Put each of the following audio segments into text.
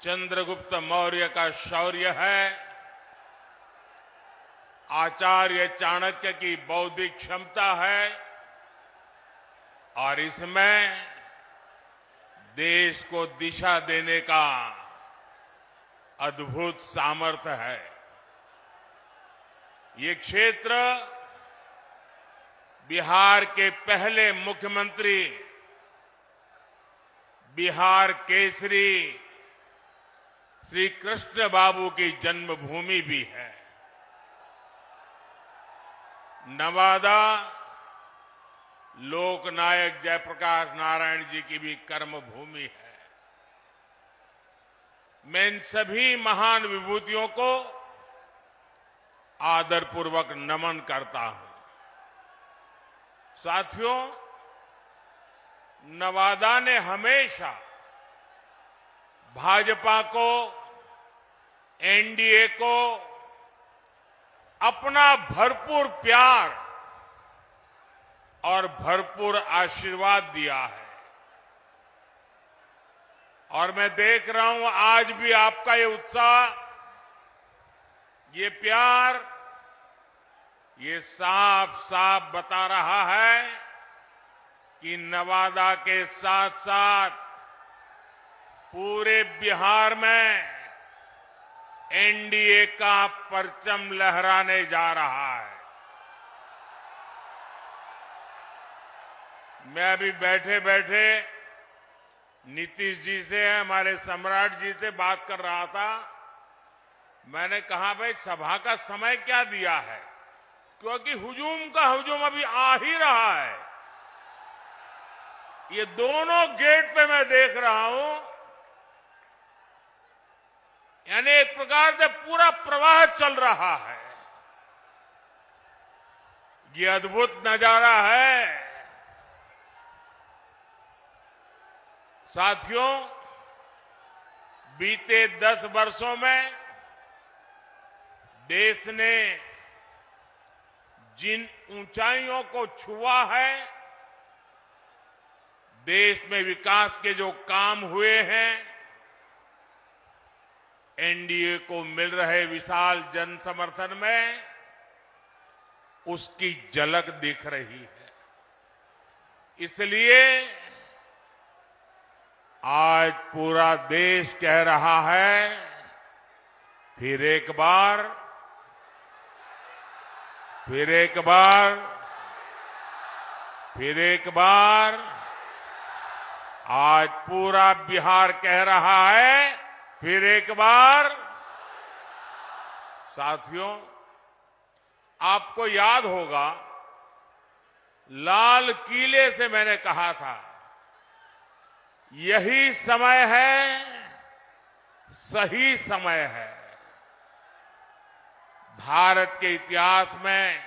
चंद्रगुप्त मौर्य का शौर्य है, आचार्य चाणक्य की बौद्धिक क्षमता है और इसमें देश को दिशा देने का अद्भुत सामर्थ्य है। ये क्षेत्र बिहार के पहले मुख्यमंत्री, बिहार केसरी श्री कृष्ण बाबू की जन्मभूमि भी है। नवादा लोकनायक जयप्रकाश नारायण जी की भी कर्मभूमि है। मैं इन सभी महान विभूतियों को आदरपूर्वक नमन करता हूं। साथियों, नवादा ने हमेशा भाजपा को, एनडीए को अपना भरपूर प्यार और भरपूर आशीर्वाद दिया है और मैं देख रहा हूं आज भी आपका ये उत्साह, ये प्यार, ये साफ साफ बता रहा है कि नवादा के साथ साथ पूरे बिहार में एनडीए का परचम लहराने जा रहा है। मैं अभी बैठे बैठे नीतीश जी से, हमारे सम्राट जी से बात कर रहा था। मैंने कहा, भाई सभा का समय क्या दिया है, क्योंकि हुजूम का हुजूम अभी आ ही रहा है। ये दोनों गेट पे मैं देख रहा हूं, यानी एक प्रकार से पूरा प्रवाह चल रहा है। ये अद्भुत नजारा है। साथियों, बीते 10 वर्षों में देश ने जिन ऊंचाइयों को छुआ है, देश में विकास के जो काम हुए हैं, एनडीए को मिल रहे विशाल जन समर्थन में उसकी झलक दिख रही है। इसलिए आज पूरा देश कह रहा है, फिर एक बार, फिर एक बार, फिर एक बार, आज पूरा बिहार कह रहा है, फिर एक बार। साथियों, आपको याद होगा, लाल किले से मैंने कहा था, यही समय है, सही समय है। भारत के इतिहास में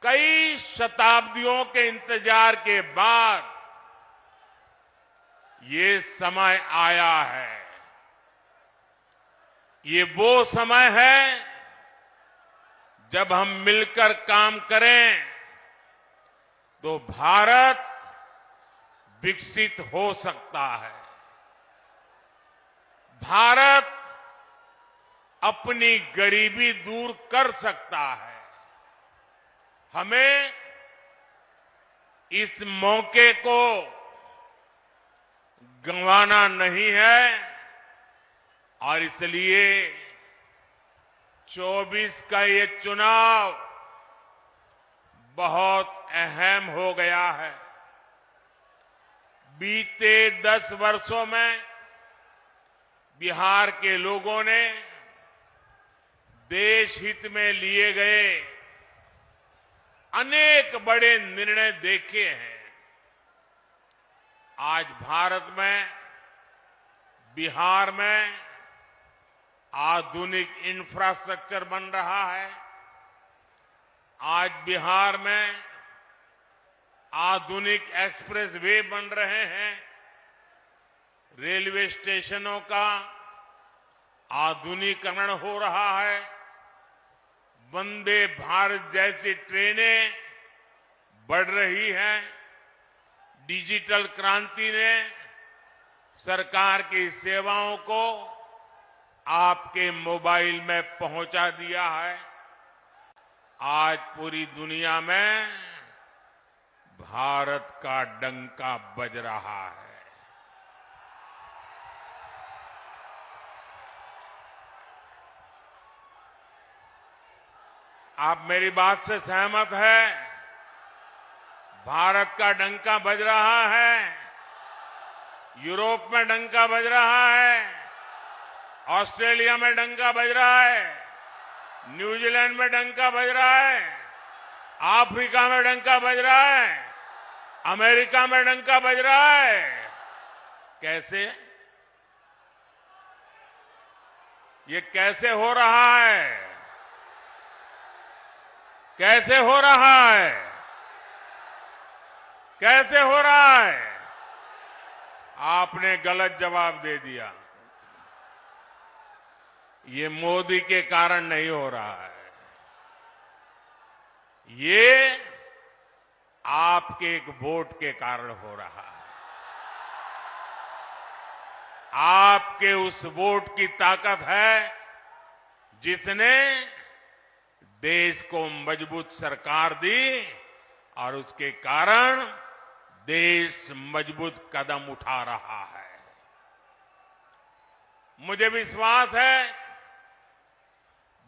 कई शताब्दियों के इंतजार के बाद ये समय आया है। ये वो समय है जब हम मिलकर काम करें तो भारत विकसित हो सकता है। भारत अपनी गरीबी दूर कर सकता है। हमें इस मौके को गंवाना नहीं है और इसलिए 24 का ये चुनाव बहुत अहम हो गया है। बीते 10 वर्षों में बिहार के लोगों ने देश हित में लिए गए अनेक बड़े निर्णय देखे हैं। आज भारत में, बिहार में आधुनिक इंफ्रास्ट्रक्चर बन रहा है। आज बिहार में आधुनिक एक्सप्रेस वे बन रहे हैं। रेलवे स्टेशनों का आधुनिकीकरण हो रहा है। वंदे भारत जैसी ट्रेनें बढ़ रही हैं। डिजिटल क्रांति ने सरकार की सेवाओं को आपके मोबाइल में पहुंचा दिया है। आज पूरी दुनिया में भारत का डंका बज रहा है। आप मेरी बात से सहमत हैं? भारत का डंका बज रहा है। यूरोप में डंका बज रहा है, ऑस्ट्रेलिया में डंका बज रहा है, न्यूजीलैंड में डंका बज रहा है, अफ्रीका में डंका बज रहा है, अमेरिका में डंका बज रहा है। कैसे? ये कैसे हो रहा है? कैसे हो रहा है? कैसे हो रहा है? आपने गलत जवाब दे दिया। ये मोदी के कारण नहीं हो रहा है। ये आपके एक वोट के कारण हो रहा है। आपके उस वोट की ताकत है जिसने देश को मजबूत सरकार दी और उसके कारण देश मजबूत कदम उठा रहा है। मुझे विश्वास है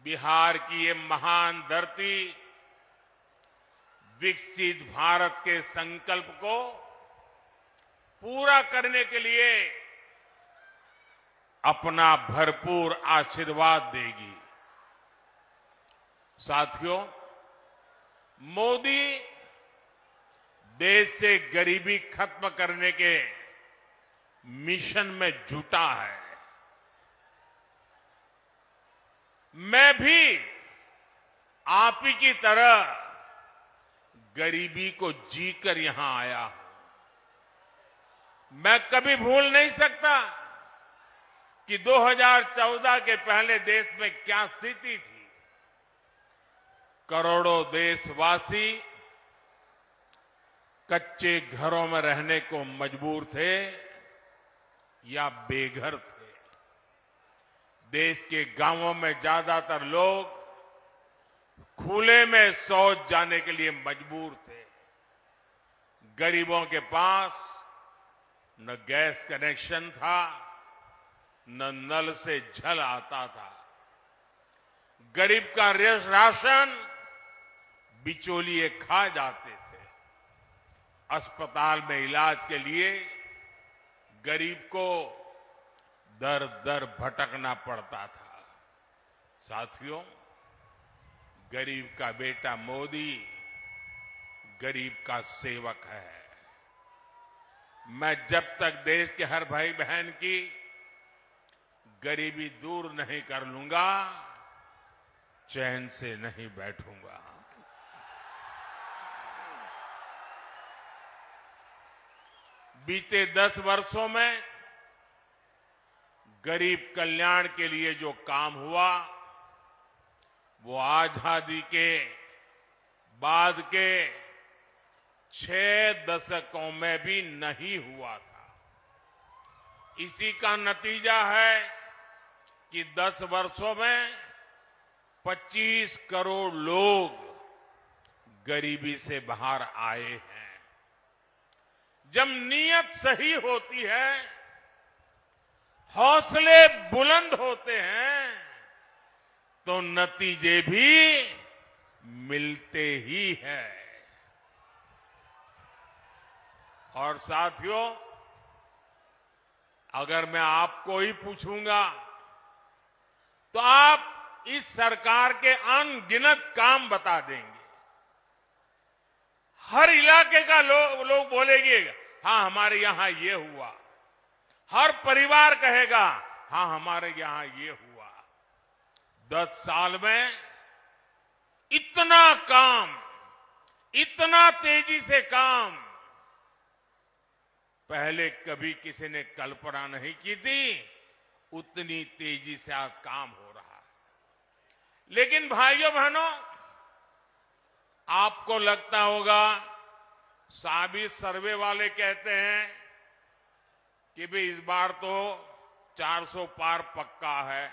बिहार की ये महान धरती विकसित भारत के संकल्प को पूरा करने के लिए अपना भरपूर आशीर्वाद देगी। साथियों, मोदी देश से गरीबी खत्म करने के मिशन में जुटा है। मैं भी आप ही की तरह गरीबी को जीकर यहां आया हूं। मैं कभी भूल नहीं सकता कि 2014 के पहले देश में क्या स्थिति थी। करोड़ों देशवासी कच्चे घरों में रहने को मजबूर थे या बेघर थे। देश के गांवों में ज्यादातर लोग खुले में शौच जाने के लिए मजबूर थे। गरीबों के पास न गैस कनेक्शन था, न नल से जल आता था। गरीब का राशन बिचौलिए खा जाते थे। अस्पताल में इलाज के लिए गरीब को दर दर भटकना पड़ता था। साथियों, गरीब का बेटा मोदी गरीब का सेवक है। मैं जब तक देश के हर भाई बहन की गरीबी दूर नहीं कर लूंगा, चैन से नहीं बैठूंगा। बीते 10 वर्षों में गरीब कल्याण के लिए जो काम हुआ वो आजादी के बाद के 6 दशकों में भी नहीं हुआ था। इसी का नतीजा है कि 10 वर्षों में 25 करोड़ लोग गरीबी से बाहर आए हैं। जब नीयत सही होती है, हौसले बुलंद होते हैं, तो नतीजे भी मिलते ही हैं। और साथियों, अगर मैं आपको ही पूछूंगा तो आप इस सरकार के अनगिनत काम बता देंगे। हर इलाके का लोग बोलेंगे, हाँ हमारे यहां ये हुआ। हर परिवार कहेगा, हाँ हमारे यहां ये हुआ। 10 साल में इतना काम, इतना तेजी से काम पहले कभी किसी ने कल्पना नहीं की थी। उतनी तेजी से आज काम हो रहा है। लेकिन भाइयों बहनों, आपको लगता होगा साबित सर्वे वाले कहते हैं कि भी इस बार तो 400 पार पक्का है।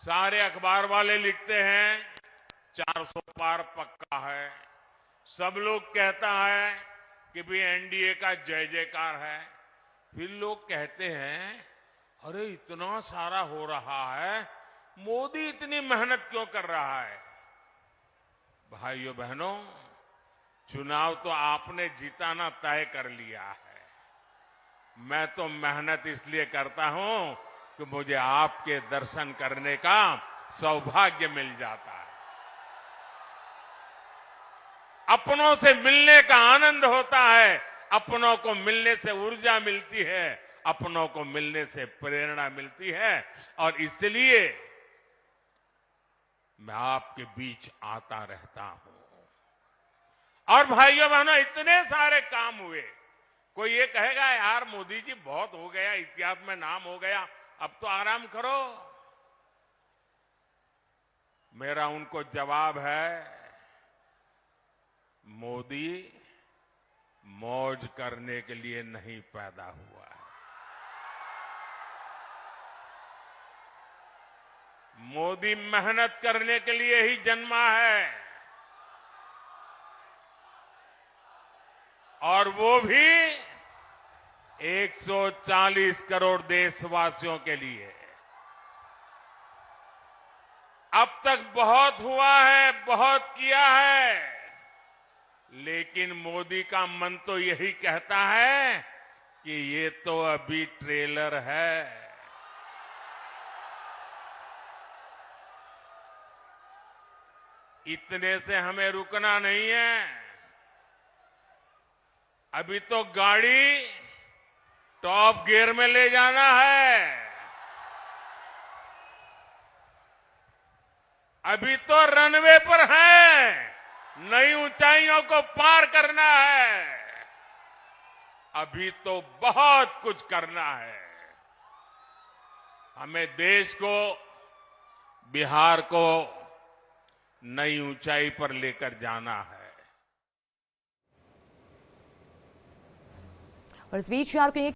सारे अखबार वाले लिखते हैं 400 पार पक्का है। सब लोग कहता है कि भी एनडीए का जय जयकार है। फिर लोग कहते हैं अरे इतना सारा हो रहा है, मोदी इतनी मेहनत क्यों कर रहा है? भाइयों बहनों, चुनाव तो आपने जिताना तय कर लिया है। मैं तो मेहनत इसलिए करता हूं कि मुझे आपके दर्शन करने का सौभाग्य मिल जाता है। अपनों से मिलने का आनंद होता है, अपनों को मिलने से ऊर्जा मिलती है, अपनों को मिलने से प्रेरणा मिलती है, और इसलिए मैं आपके बीच आता रहता हूं। और भाइयों बहनों, इतने सारे काम हुए। कोई ये कहेगा यार मोदी जी बहुत हो गया, इतिहास में नाम हो गया, अब तो आराम करो। मेरा उनको जवाब है, मोदी मौज करने के लिए नहीं पैदा हुआ है। मोदी मेहनत करने के लिए ही जन्मा है, और वो भी 140 करोड़ देशवासियों के लिए। अब तक बहुत हुआ है, बहुत किया है, लेकिन मोदी का मन तो यही कहता है कि ये तो अभी ट्रेलर है। इतने से हमें रुकना नहीं है। अभी तो गाड़ी टॉप गियर में ले जाना है। अभी तो रनवे पर है, नई ऊंचाइयों को पार करना है। अभी तो बहुत कुछ करना है। हमें देश को, बिहार को नई ऊंचाई पर लेकर जाना है। और इस बीच आप कहें